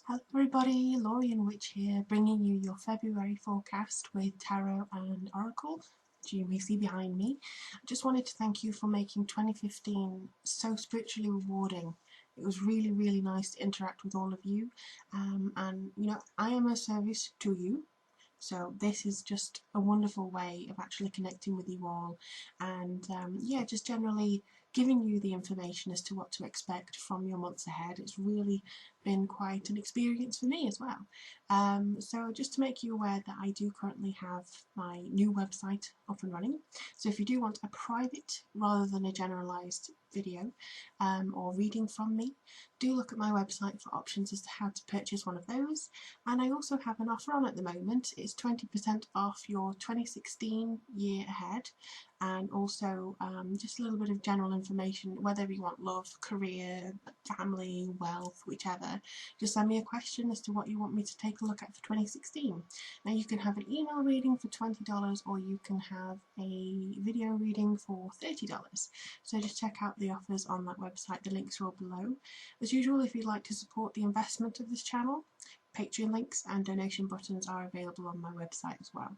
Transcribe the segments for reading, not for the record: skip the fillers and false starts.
Hello everybody, Lorien Witch here, bringing you your February forecast with Tarot and Oracle, which you may see behind me. I just wanted to thank you for making 2015 so spiritually rewarding. It was really nice to interact with all of you, and I am a service to you. So this is just a wonderful way of actually connecting with you all, and yeah, just generally giving you the information as to what to expect from your months ahead. It's really been quite an experience for me as well. So just to make you aware that I do currently have my new website up and running. So if you do want a private rather than a generalised video or reading from me, do look at my website for options as to how to purchase one of those. And I also have an offer on at the moment. It's 20% off your 2016 year ahead, and also just a little bit of general information, whether you want love, career, family, wealth, whichever. Just send me a question as to what you want me to take a look at for 2016. Now you can have an email reading for $20, or you can have a video reading for $30. So just check out the offers on that website. The links are all below. As usual, if you'd like to support the investment of this channel, Patreon links and donation buttons are available on my website as well.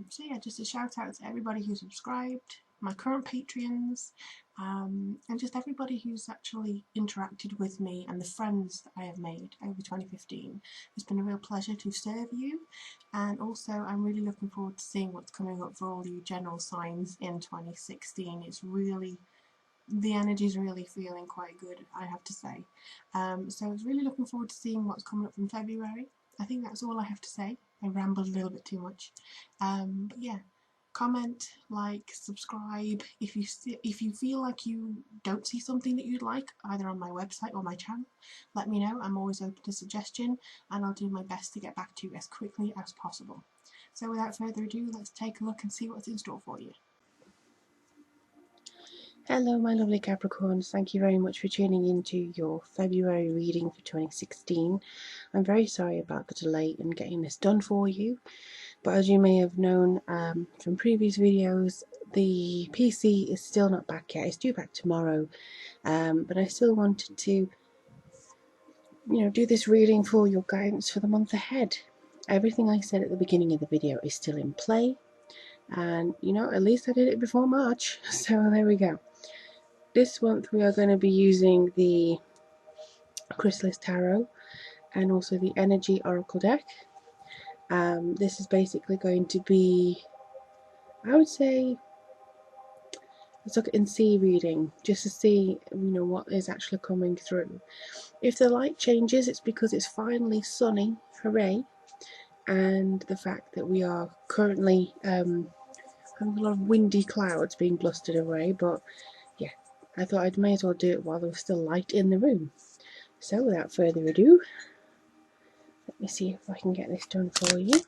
So yeah, just a shout out to everybody who subscribed, my current Patreons, and just everybody who's actually interacted with me and the friends that I have made over 2015. It's been a real pleasure to serve you, and also I'm really looking forward to seeing what's coming up for all you general signs in 2016. The energy's really feeling quite good, I have to say. So I was really looking forward to seeing what's coming up from February. I think that's all I have to say. I rambled a little bit too much. But yeah, comment, like, subscribe. If you feel like you don't see something that you'd like, either on my website or my channel, let me know. I'm always open to suggestion, and I'll do my best to get back to you as quickly as possible. So without further ado, let's take a look and see what's in store for you. Hello my lovely Capricorns, thank you very much for tuning into your February reading for 2016. I'm very sorry about the delay in getting this done for you, but as you may have known from previous videos, the PC is still not back yet. It's due back tomorrow, but I still wanted to do this reading for your guidance for the month ahead. Everything I said at the beginning of the video is still in play, and at least I did it before March, so there we go. This month we are going to be using the Chrysalis Tarot and also the Energy Oracle deck. This is basically going to be, I would say, let's look and see reading, just to see what is actually coming through. If the light changes, it's because it's finally sunny, hooray, and the fact that we are currently having a lot of windy clouds being blustered away, but yeah, I thought I may as well do it while there was still light in the room. So without further ado, let me see if I can get this done for you.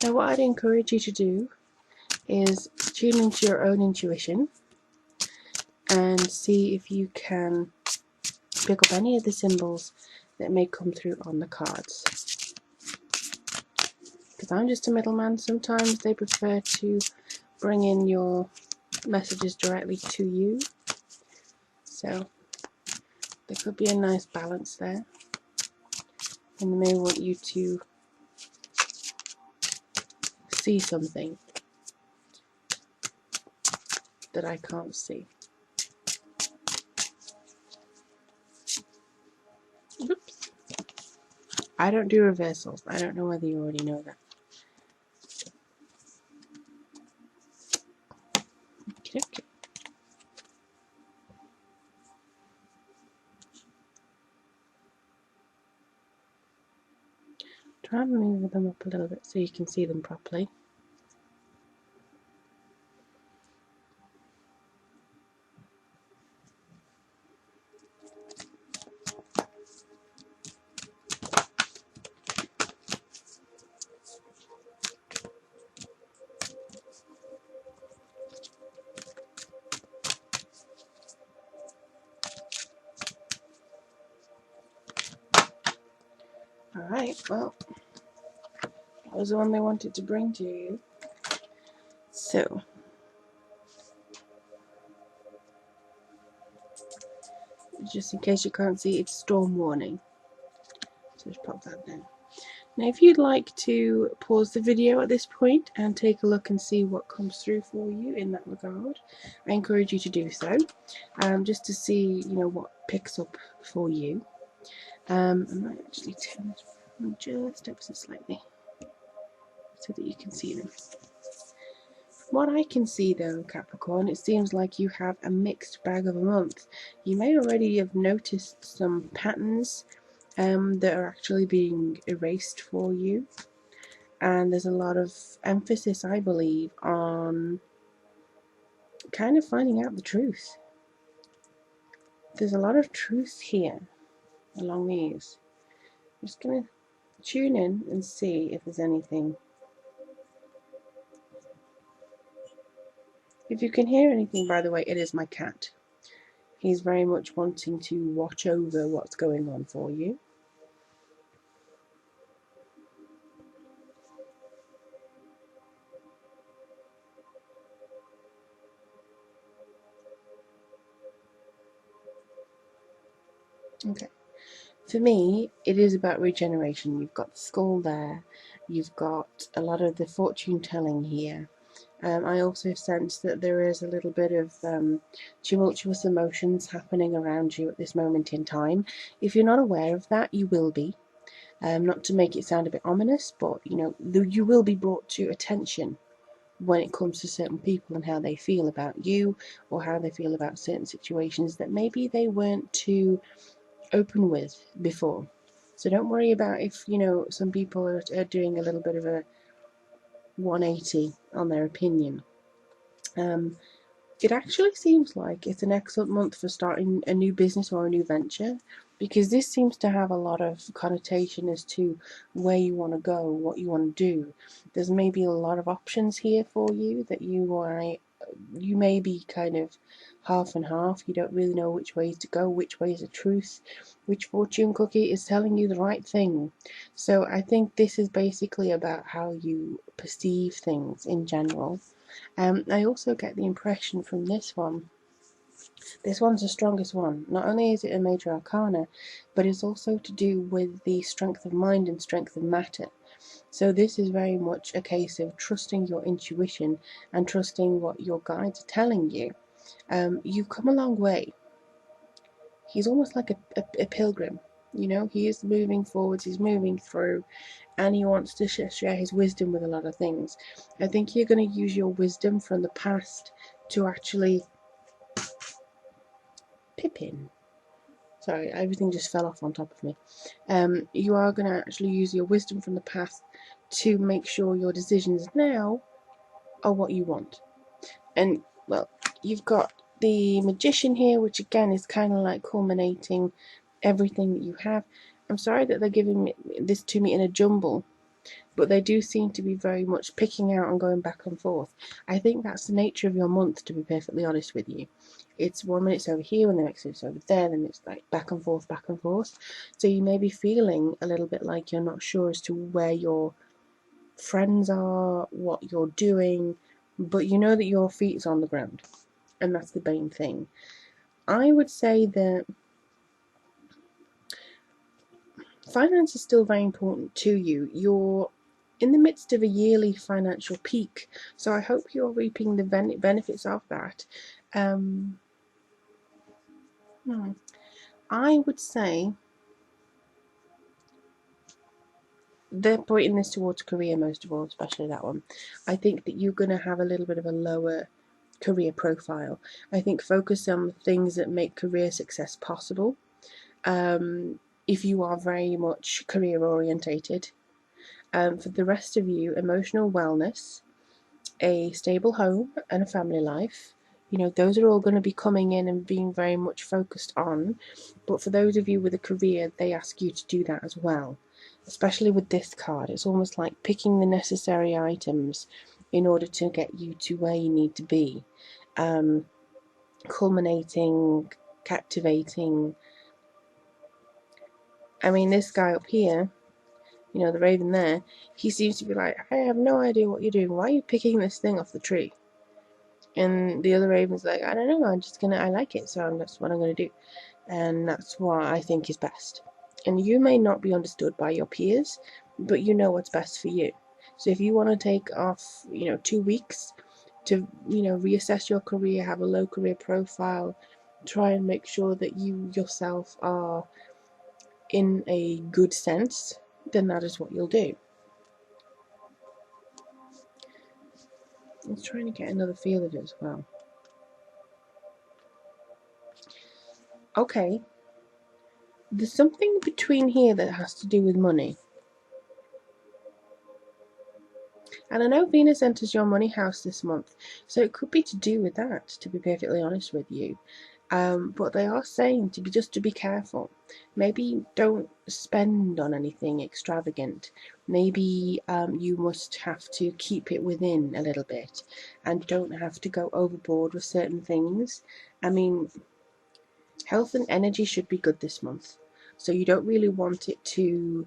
Now what I'd encourage you to do is tune into your own intuition and see if you can pick up any of the symbols that may come through on the cards. Because I'm just a middleman, sometimes they prefer to bring in your messages directly to you. So there could be a nice balance there. And they may want you to see something that I can't see. Oops. I don't do reversals. I don't know whether you already know that. Okay. Try and move them up a little bit so you can see them properly. Alright, well, that was the one they wanted to bring to you. So, just in case you can't see, it's storm warning. So just pop that there. Now if you'd like to pause the video at this point and take a look and see what comes through for you in that regard, I encourage you to do so, just to see, you know, what picks up for you. I might actually turn this around just ever so slightly so that you can see them. What I can see though, Capricorn, it seems like you have a mixed bag of a month. You may already have noticed some patterns that are actually being erased for you. And there's a lot of emphasis, I believe, on kind of finding out the truth. There's a lot of truth here along these. I'm just going to tune in and see if there's anything. If you can hear anything, by the way, it is my cat. He's very much wanting to watch over what's going on for you. Okay. For me, it is about regeneration. You've got the skull there. You've got a lot of the fortune telling here. I also sense that there is a little bit of tumultuous emotions happening around you at this moment in time. If you're not aware of that, you will be. Not to make it sound a bit ominous, but you know, you will be brought to attention when it comes to certain people and how they feel about you, or how they feel about certain situations that maybe they weren't too open with before. So don't worry about if, you know, some people are doing a little bit of a 180 on their opinion. It actually seems like it's an excellent month for starting a new business or a new venture, because this seems to have a lot of connotation as to where you want to go, what you want to do. There's maybe a lot of options here for you that you may be kind of half and half. You don't really know which way to go, which way is the truth, which fortune cookie is telling you the right thing. So I think this is basically about how you perceive things in general. I also get the impression from this one's the strongest one. Not only is it a major arcana, but it's also to do with the strength of mind and strength of matter. So this is very much a case of trusting your intuition and trusting what your guides are telling you. You've come a long way. He's almost like a pilgrim. You know, he is moving forwards, he's moving through, and he wants to share his wisdom with a lot of things. I think you're going to use your wisdom from the past to actually... Pippin. Sorry, everything just fell off on top of me. You are going to actually use your wisdom from the past to make sure your decisions now are what you want. And, well, you've got the Magician here, which again is kind of like culminating everything that you have. I'm sorry that they're giving this to me in a jumble, but they do seem to be very much picking out and going back and forth. I think that's the nature of your month, to be perfectly honest with you. It's 1 minute it's over here, and the next it's over there, then it's like back and forth, back and forth. So you may be feeling a little bit like you're not sure as to where your friends are, what you're doing, but you know that your feet's on the ground, and that's the main thing. I would say that finance is still very important to you. You're in the midst of a yearly financial peak, so I hope you're reaping the benefits of that. I would say they're pointing this towards career most of all, especially that one. I think that you're going to have a little bit of a lower career profile. I think focus on the things that make career success possible. If you are very much career orientated. For the rest of you, emotional wellness, a stable home and a family life, you know, those are all going to be coming in and being very much focused on. But for those of you with a career, they ask you to do that as well. Especially with this card, it's almost like picking the necessary items in order to get you to where you need to be. Culminating, captivating. I mean, this guy up here, you know, the raven there, he seems to be like, I have no idea what you're doing. Why are you picking this thing off the tree? And the other raven's like, I don't know, I like it, so that's what I'm going to do. And that's what I think is best. And you may not be understood by your peers, but you know what's best for you. So if you want to take off, 2 weeks to, reassess your career, have a low career profile, try and make sure that you yourself are in a good sense, then that is what you'll do. I was trying to get another feel of it as well. Okay, there's something between here that has to do with money. And I know Venus enters your money house this month, so it could be to do with that, to be perfectly honest with you. But they are saying to be careful. Maybe don't spend on anything extravagant. Maybe you must have to keep it within a little bit, and don't have to go overboard with certain things. I mean, health and energy should be good this month, so you don't really want it to.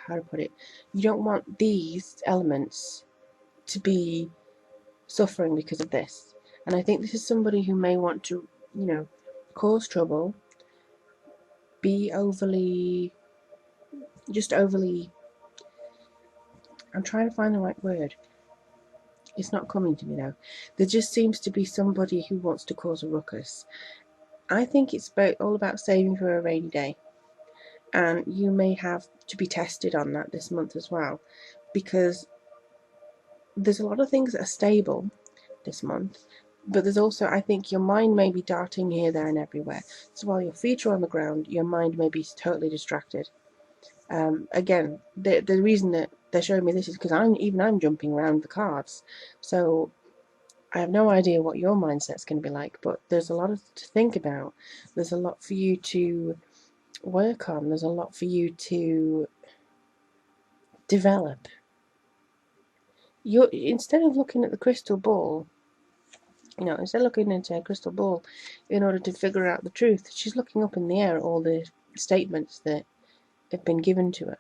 How to put it? You don't want these elements to be suffering because of this. And I think this is somebody who may want to, cause trouble, be overly, I'm trying to find the right word. It's not coming to me now. There just seems to be somebody who wants to cause a ruckus. I think it's all about saving for a rainy day. And you may have to be tested on that this month as well, because there's a lot of things that are stable this month, but there's also, I think, your mind may be darting here, there, and everywhere. So while your feet are on the ground, your mind may be totally distracted. Again, the reason that they're showing me this is because I'm jumping around the cards, so I have no idea what your mindset's going to be like. But there's a lot to think about. There's a lot for you to work on. There's a lot for you to develop. Instead of looking at the crystal ball, instead of looking into a crystal ball in order to figure out the truth, she's looking up in the air at all the statements that have been given to her.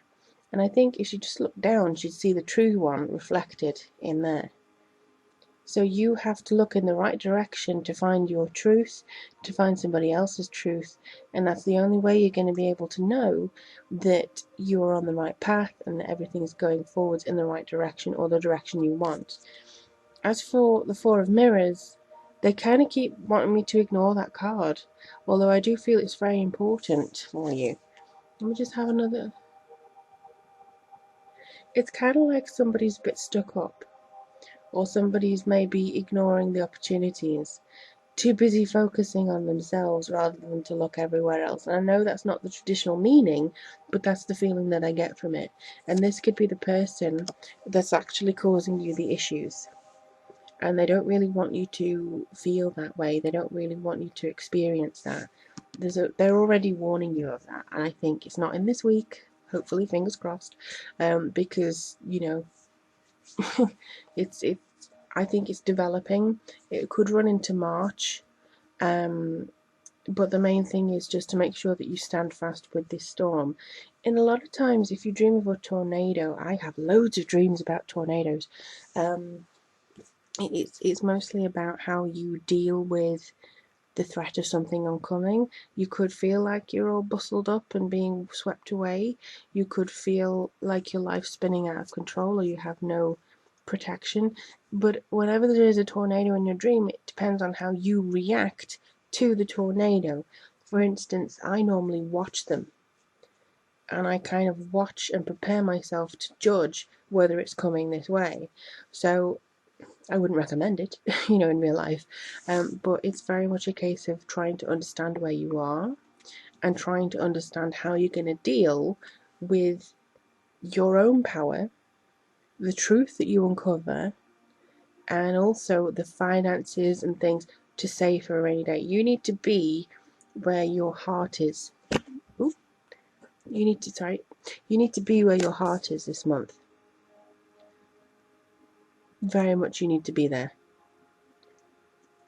And I think if she just looked down, she'd see the true one reflected in there. So you have to look in the right direction to find your truth, to find somebody else's truth, and that's the only way you're going to be able to know that you're on the right path and that everything is going forwards in the right direction, or the direction you want. As for the Four of Mirrors, they kind of keep wanting me to ignore that card, although I do feel it's very important for you. Let me just have another. It's kind of like somebody's a bit stuck up, or somebody's maybe ignoring the opportunities, too busy focusing on themselves rather than to look everywhere else. And I know that's not the traditional meaning, but that's the feeling that I get from it. And this could be the person that's actually causing you the issues. And they don't really want you to feel that way. They don't really want you to experience that. They're already warning you of that. And I think it's not in this week, hopefully, fingers crossed, because, it's I think it's developing. It could run into March, but the main thing is just to make sure that you stand fast with this storm. And a lot of times, if you dream of a tornado, I have loads of dreams about tornadoes. It's mostly about how you deal with the threat of something oncoming. You could feel like you're all bustled up and being swept away. You could feel like your life's spinning out of control, or you have no protection. But whenever there is a tornado in your dream, it depends on how you react to the tornado. For instance, I normally watch them, and I kind of watch and prepare myself to judge whether it's coming this way. So I wouldn't recommend it, in real life. But it's very much a case of trying to understand where you are and trying to understand how you're going to deal with your own power, the truth that you uncover, and also the finances and things to save for a rainy day. You need to be where your heart is. Ooh, you need to be where your heart is this month. Very much you need to be there.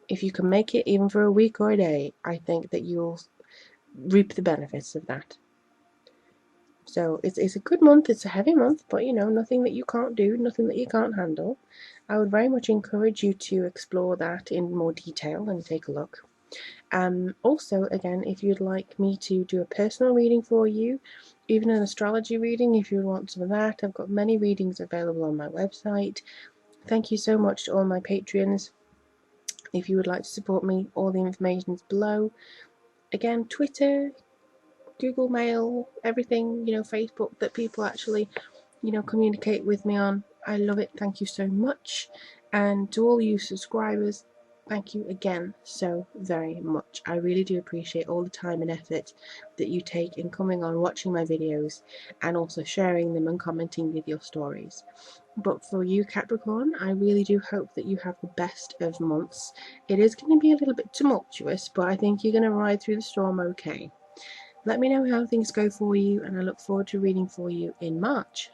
If you can make it even for a week or a day, I think that you'll reap the benefits of that. So it's a good month. It's a heavy month, but nothing that you can't do, nothing that you can't handle. I would very much encourage you to explore that in more detail and take a look. Also, again, if you'd like me to do a personal reading for you, even an astrology reading, if you want some of that, I've got many readings available on my website. Thank you so much to all my Patreons. If you would like to support me, all the information is below. Again, Twitter, Google Mail, everything, Facebook that people actually, communicate with me on. I love it. Thank you so much. And to all you subscribers, thank you again so very much. I really do appreciate all the time and effort that you take in coming on, watching my videos, and also sharing them and commenting with your stories. But for you, Capricorn, I really do hope that you have the best of months. It is going to be a little bit tumultuous, but I think you're going to ride through the storm okay. Let me know how things go for you, and I look forward to reading for you in March.